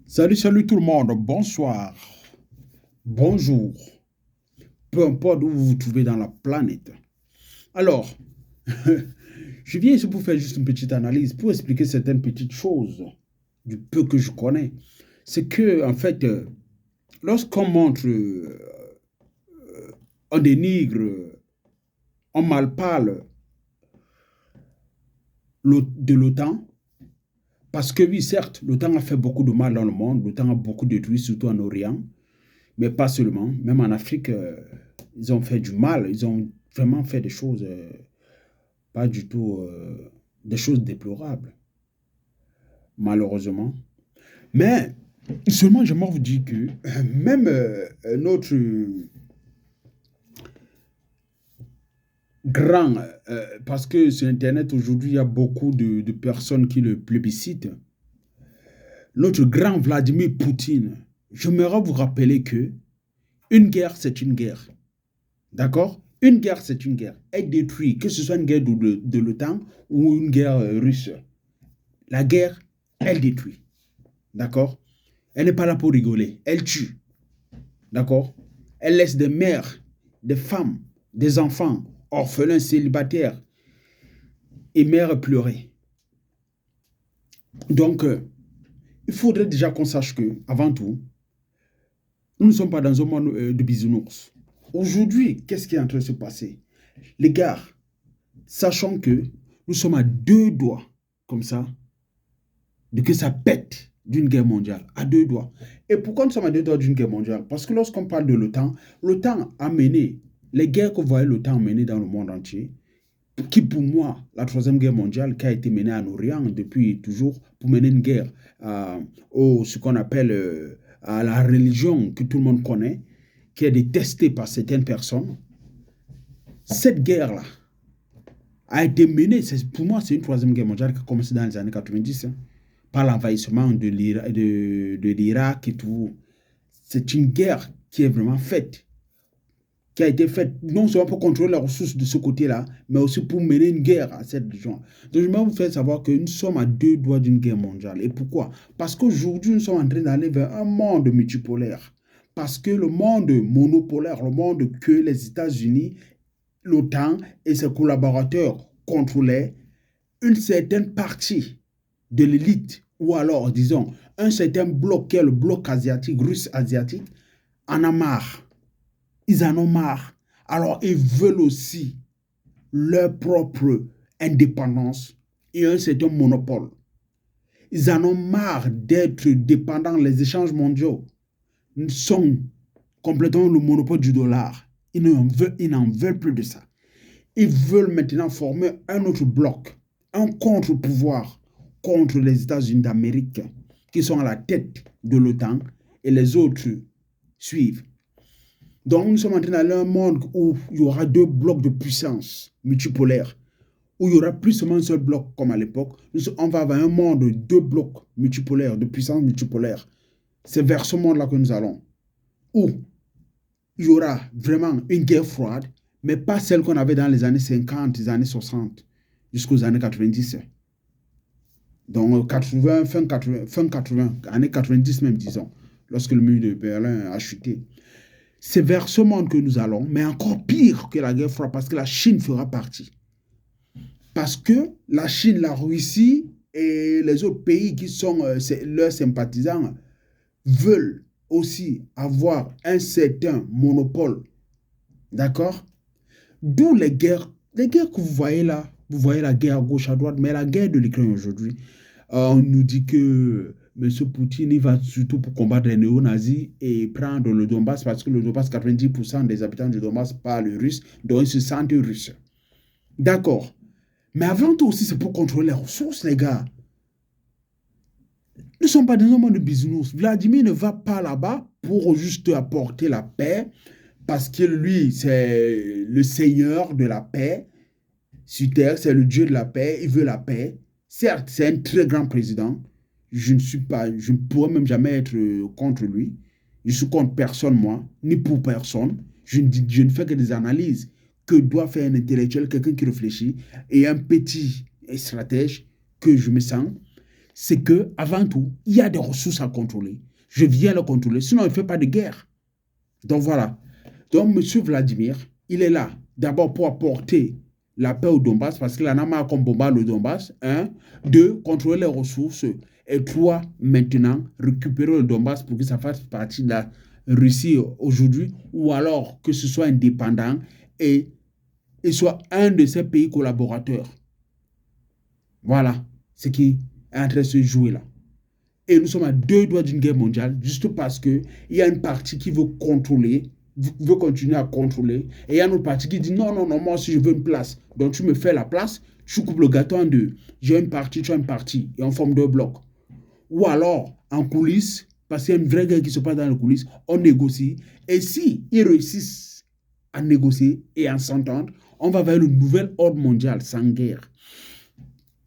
Salut, salut tout le monde. Bonsoir. Bonjour. Peu importe où vous vous trouvez dans la planète. Alors, je viens ici pour faire juste une petite analyse, pour expliquer certaines petites choses du peu que je connais. C'est que, en fait, lorsqu'on montre, on dénigre, on malparle de l'OTAN, parce que oui, certes, l'OTAN a fait beaucoup de mal dans le monde, l'OTAN a beaucoup détruit, surtout en Orient, mais pas seulement. Même en Afrique, ils ont fait du mal. Ils ont vraiment fait des choses pas du tout, des choses déplorables, malheureusement. Mais seulement, j'aimerais vous dire que même notre grand, parce que sur Internet aujourd'hui, il y a beaucoup de personnes qui le plébiscitent, notre grand Vladimir Poutine, j'aimerais vous rappeler que une guerre, c'est une guerre. D'accord? Une guerre, c'est une guerre. Elle détruit, que ce soit une guerre de l'OTAN ou une guerre russe. La guerre, elle détruit. D'accord? Elle n'est pas là pour rigoler. Elle tue. D'accord? Elle laisse des mères, des femmes, des enfants, orphelins, célibataires et mères pleurer. Donc, il faudrait déjà qu'on sache que, avant tout, nous ne sommes pas dans un monde de bisounours. Aujourd'hui, qu'est-ce qui est en train de se passer? Les gars, sachant que nous sommes à deux doigts, comme ça, de que ça pète d'une guerre mondiale, à deux doigts. Et pourquoi nous sommes à deux doigts d'une guerre mondiale? Parce que lorsqu'on parle de l'OTAN, l'OTAN a mené, les guerres que vous voyez l'OTAN mener dans le monde entier, qui pour moi, la troisième guerre mondiale qui a été menée en Orient depuis toujours, pour mener une guerre au ce qu'on appelle à la religion que tout le monde connaît, qui est détestée par certaines personnes, cette guerre-là a été menée, pour moi c'est une troisième guerre mondiale qui a commencé dans les années 90, hein, par l'envahissement de l'Irak et tout. C'est une guerre qui est vraiment faite, qui a été faite non seulement pour contrôler les ressources de ce côté-là, mais aussi pour mener une guerre à cette région. Donc je vais vous faire savoir que nous sommes à deux doigts d'une guerre mondiale. Et pourquoi? Parce qu'aujourd'hui, nous sommes en train d'aller vers un monde multipolaire. Parce que le monde monopolaire, le monde que les États-Unis, l'OTAN et ses collaborateurs contrôlaient, une certaine partie de l'élite, ou alors, disons, un certain bloc qui est le bloc asiatique, russe asiatique, en a marre. Ils en ont marre. Alors, ils veulent aussi leur propre indépendance et un certain monopole. Ils en ont marre d'être dépendants. Les échanges mondiaux sont complètement le monopole du dollar. Ils n'en veulent plus de ça. Ils veulent maintenant former un autre bloc, un contre-pouvoir contre les États-Unis d'Amérique, qui sont à la tête de l'OTAN, et les autres suivent. Donc, nous sommes en train d'aller dans un monde où il y aura deux blocs de puissance multipolaires, où il y aura plus seulement un seul bloc comme à l'époque. On va avoir un monde de deux blocs multipolaires, de puissance multipolaire. C'est vers ce monde-là que nous allons, où il y aura vraiment une guerre froide, mais pas celle qu'on avait dans les années 50, les années 60, jusqu'aux années 90. Donc 80, fin 80, années 90 même, disons, lorsque le mur de Berlin a chuté. C'est vers ce monde que nous allons, mais encore pire que la guerre froide, parce que la Chine fera partie. Parce que la Chine, la Russie et les autres pays qui sont leurs sympathisants veulent aussi avoir un certain monopole. D'accord? D'où les guerres. Les guerres que vous voyez la guerre à gauche, à droite, mais la guerre de l'Ukraine aujourd'hui, on nous dit que M. Poutine, il va surtout pour combattre les néo-nazis et prendre le Donbass, parce que le Donbass, 90% des habitants du Donbass parlent russe, donc ils se sentent russes. D'accord. Mais avant tout aussi, c'est pour contrôler les ressources, les gars. Nous ne sommes pas dans un monde de business. Vladimir ne va pas là-bas pour juste apporter la paix, parce que lui, c'est le seigneur de la paix. Sur terre, c'est le Dieu de la paix, il veut la paix. Certes, c'est un très grand président. Je ne pourrais même jamais être contre lui. Je suis contre personne, moi, ni pour personne. Je ne fais que des analyses que doit faire un intellectuel, quelqu'un qui réfléchit, et un petit stratège que je me sens. c'est que avant tout, il y a des ressources à contrôler. Je viens le contrôler, sinon il ne fait pas de guerre. Donc voilà. Donc M. Vladimir, il est là d'abord pour apporter la paix au Donbass, parce qu'il en a marre qu'on bombarde le Donbass. 1. 2. Contrôler les ressources. Et 3. Maintenant, récupérer le Donbass pour que ça fasse partie de la Russie aujourd'hui, ou alors que ce soit indépendant et soit un de ses pays collaborateurs. Voilà ce qui est en train de se jouer là. Et nous sommes à 2 doigts d'une guerre mondiale, juste parce qu'il y a une partie qui veut contrôler, veut continuer à contrôler, et il y a une autre partie qui dit non, non, non, moi aussi je veux une place. Donc tu me fais la place, tu coupes le gâteau en 2. J'ai une partie, tu as une partie, et on forme 2 blocs. Ou alors, en coulisses, parce qu'il y a une vraie guerre qui se passe dans les coulisses, on négocie, et si ils réussissent à négocier et à s'entendre, on va vers une nouvelle ordre mondiale sans guerre.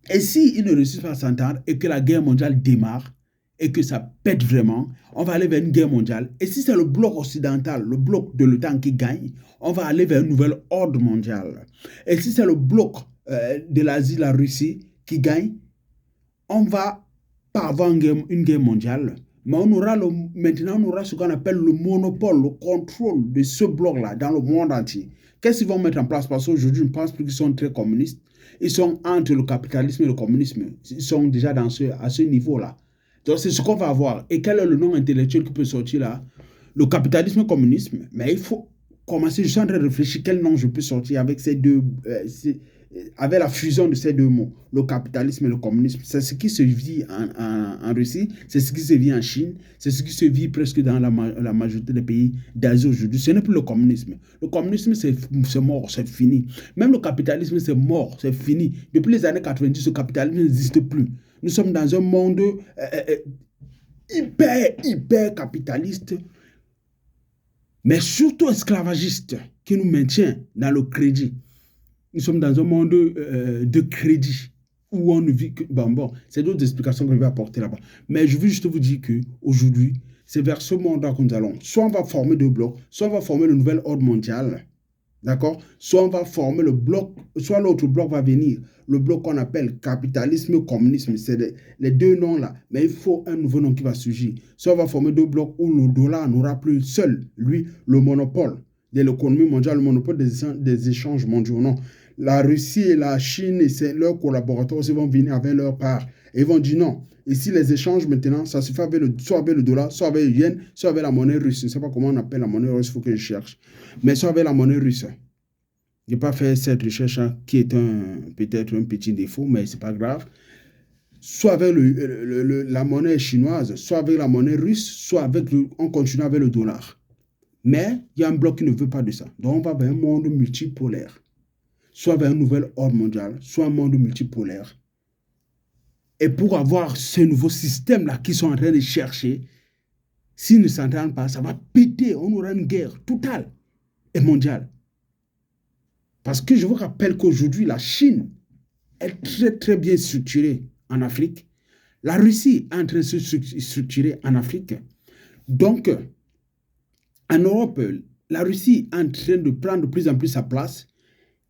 Et s'ils ne réussissent pas à s'entendre et que la guerre mondiale démarre, et que ça pète vraiment, on va aller vers une guerre mondiale. Et si c'est le bloc occidental, le bloc de l'OTAN qui gagne, on va aller vers une nouvelle ordre mondiale. Et si c'est le bloc de l'Asie, la Russie, qui gagne, on va pas avoir une guerre mondiale, mais maintenant on aura ce qu'on appelle le monopole, le contrôle de ce bloc-là dans le monde entier. Qu'est-ce qu'ils vont mettre en place? Parce qu'aujourd'hui, je ne pense plus qu'ils sont très communistes. Ils sont entre le capitalisme et le communisme. Ils sont déjà à ce niveau-là. Donc, c'est ce qu'on va avoir. Et quel est le nom intellectuel qui peut sortir là? Le capitalisme et le communisme. Mais il faut commencer. Je suis en train de réfléchir quel nom je peux sortir avec ces deux, avec la fusion de ces deux mots. Le capitalisme et le communisme. C'est ce qui se vit en Russie. C'est ce qui se vit en Chine. C'est ce qui se vit presque dans la majorité des pays d'Asie aujourd'hui. Ce n'est plus le communisme. Le communisme, c'est mort, c'est fini. Même le capitalisme, c'est mort, c'est fini. Depuis les années 90, le capitalisme n'existe plus. Nous sommes dans un monde hyper capitaliste, mais surtout esclavagiste, qui nous maintient dans le crédit. Nous sommes dans un monde de crédit, où on ne vit que... Bon, c'est d'autres explications que je vais apporter là-bas. Mais je veux juste vous dire qu'aujourd'hui, c'est vers ce monde-là que nous allons. Soit on va former 2 blocs, soit on va former le nouvel ordre mondial. D'accord? Soit on va former le bloc, soit l'autre bloc va venir. Le bloc qu'on appelle capitalisme et communisme. C'est les 2 noms-là. Mais il faut un nouveau nom qui va surgir. Soit on va former 2 blocs où le dollar n'aura plus seul, lui, le monopole de l'économie mondiale, le monopole des échanges mondiaux. Non. La Russie et la Chine et leurs collaborateurs aussi vont venir avec leur part. Et ils vont dire non. Ici, les échanges maintenant, ça se fait soit avec le dollar, soit avec le yen, soit avec la monnaie russe. Je ne sais pas comment on appelle la monnaie russe, il faut que je cherche. Mais soit avec la monnaie russe. Je n'ai pas fait cette recherche qui est peut-être un petit défaut, mais ce n'est pas grave. Soit avec la monnaie chinoise, soit avec la monnaie russe, soit avec on continue avec le dollar. Mais il y a un bloc qui ne veut pas de ça. Donc on va vers un monde multipolaire. Soit vers un nouvel ordre mondial, soit un monde multipolaire. Et pour avoir ce nouveau système-là qu'ils sont en train de chercher, s'ils ne s'entendent pas, ça va péter. On aura une guerre totale et mondiale. Parce que je vous rappelle qu'aujourd'hui, la Chine est très bien structurée en Afrique. La Russie est en train de se structurer en Afrique. Donc, en Europe, la Russie est en train de prendre de plus en plus sa place.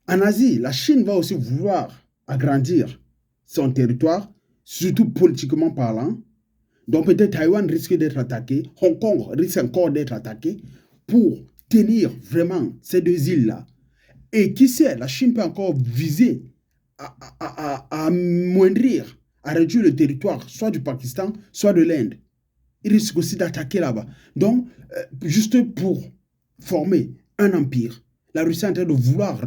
En Asie, la Chine va aussi vouloir agrandir son territoire, surtout politiquement parlant. Donc peut-être Taïwan risque d'être attaqué, Hong Kong risque encore d'être attaqué pour tenir vraiment ces 2 îles-là. Et qui sait, la Chine peut encore viser à amoindrir, à réduire le territoire, soit du Pakistan, soit de l'Inde. Il risque aussi d'attaquer là-bas. Donc, juste pour former un empire, la Russie est en train de vouloir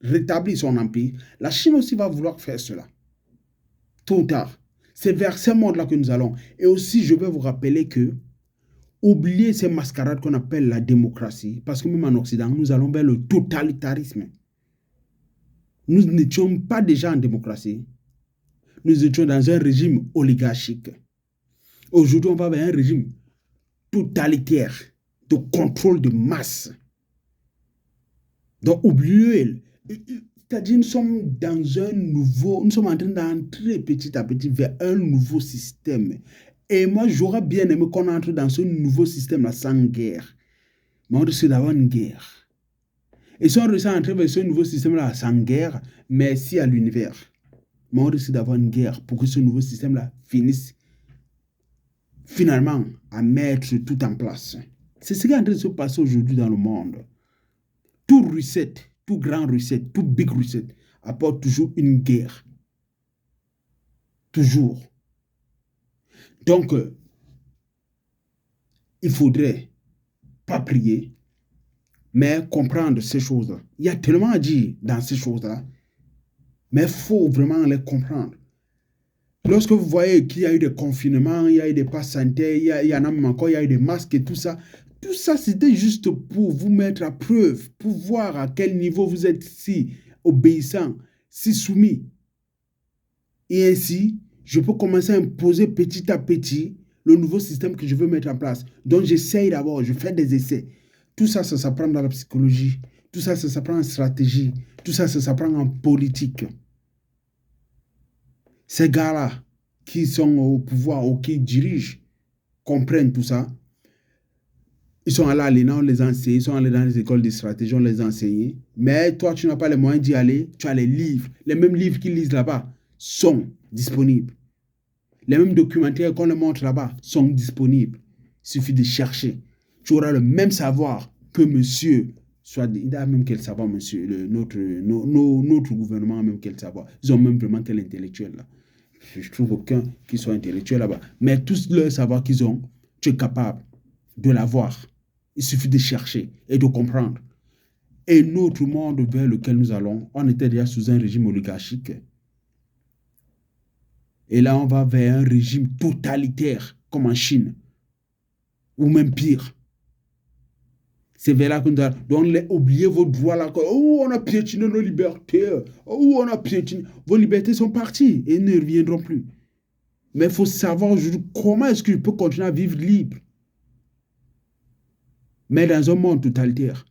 rétablir son empire. La Chine aussi va vouloir faire cela. Tôt ou tard. C'est vers ce monde-là que nous allons. Et aussi, je vais vous rappeler que oubliez ces mascarades qu'on appelle la démocratie, parce que même en Occident, nous allons vers le totalitarisme. Nous n'étions pas déjà en démocratie. Nous étions dans un régime oligarchique. Aujourd'hui, on va vers un régime totalitaire, de contrôle de masse. Donc, oubliez, c'est-à-dire nous sommes nous sommes en train d'entrer petit à petit vers un nouveau système. Et moi, j'aurais bien aimé qu'on entre dans ce nouveau système-là sans guerre. Mais on risque d'avoir une guerre. Et si on réussit à entrer vers ce nouveau système-là sans guerre, merci à l'univers. mais on risque d'avoir une guerre pour que ce nouveau système-là finisse finalement à mettre tout en place. C'est ce qui est en train de se passer aujourd'hui dans le monde. Tout reset, tout grand reset, tout big reset apporte toujours une guerre. Toujours. Donc, il faudrait pas prier, mais comprendre ces choses-là. Il y a tellement à dire dans ces choses-là, mais il faut vraiment les comprendre. Lorsque vous voyez qu'il y a eu des confinements, il y a eu des passes sanitaires, il y en a même encore, il y a eu des masques et tout ça c'était juste pour vous mettre à preuve, pour voir à quel niveau vous êtes si obéissant, si soumis. Et ainsi, je peux commencer à imposer petit à petit le nouveau système que je veux mettre en place. Donc, j'essaye d'abord, je fais des essais. Tout ça, ça s'apprend dans la psychologie. Tout ça, ça s'apprend en stratégie. Tout ça, ça s'apprend en politique. Ces gars-là qui sont au pouvoir ou qui dirigent comprennent tout ça. Ils sont allés à l'ENA, on les a enseignés. Ils sont allés dans les écoles de stratégie, on les a enseignés. Mais toi, tu n'as pas les moyens d'y aller. Tu as les livres. Les mêmes livres qu'ils lisent là-bas sont disponibles. Les mêmes documentaires qu'on leur montre là-bas sont disponibles. Il suffit de chercher. Tu auras le même savoir que monsieur, soit il a même quel savoir, monsieur, notre gouvernement a même quel savoir. Ils ont même vraiment quel intellectuel là. Je trouve aucun qui soit intellectuel là-bas. Mais tout le savoir qu'ils ont, tu es capable de l'avoir. Il suffit de chercher et de comprendre. Et notre monde vers lequel nous allons, on était déjà sous un régime oligarchique. Et là, on va vers un régime totalitaire, comme en Chine. Ou même pire. C'est vers là qu'on doit... Donc, oubliez vos droits là. Oh, on a piétiné nos libertés. Oh, on a piétiné... Vos libertés sont parties et ne reviendront plus. Mais il faut savoir aujourd'hui comment est-ce que je peux continuer à vivre libre. Mais dans un monde totalitaire.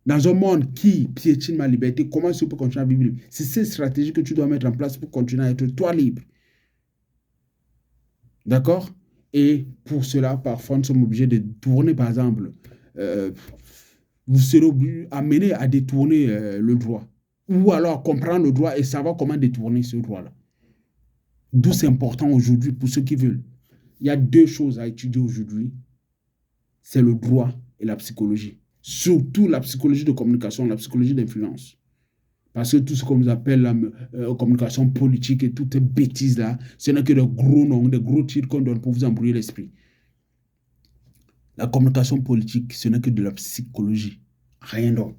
Dans un monde qui piétine ma liberté, comment est-ce que je peux continuer à vivre libre? C'est cette stratégie que tu dois mettre en place pour continuer à être toi libre. D'accord? Et pour cela, parfois, nous sommes obligés de tourner, par exemple, vous serez amené à détourner le droit. Ou alors comprendre le droit et savoir comment détourner ce droit-là. D'où c'est important aujourd'hui pour ceux qui veulent. Il y a deux choses à étudier aujourd'hui. C'est le droit et la psychologie. Surtout la psychologie de communication, la psychologie d'influence. Parce que tout ce qu'on nous appelle la communication politique et toutes ces bêtises-là, ce n'est que de gros noms, de gros titres qu'on donne pour vous embrouiller l'esprit. La communication politique, ce n'est que de la psychologie. Rien d'autre.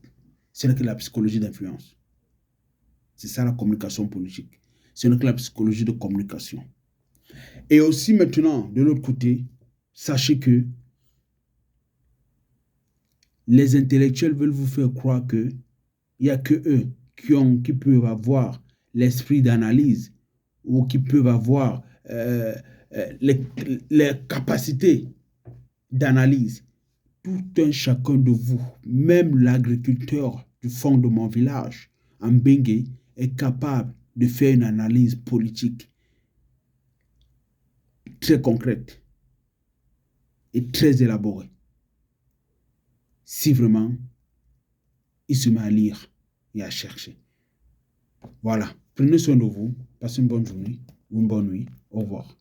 Ce n'est que de la psychologie d'influence. C'est ça la communication politique. Ce n'est que la psychologie de communication. Et aussi maintenant, de l'autre côté, sachez que les intellectuels veulent vous faire croire qu'il n'y a que eux qui peuvent avoir l'esprit d'analyse ou qui peuvent avoir les capacités d'analyse. Tout un chacun de vous, même l'agriculteur du fond de mon village, en Bengue, est capable de faire une analyse politique très concrète et très élaborée. Si vraiment, il se met à lire et à chercher. Voilà. Prenez soin de vous. Passez une bonne journée ou une bonne nuit. Au revoir.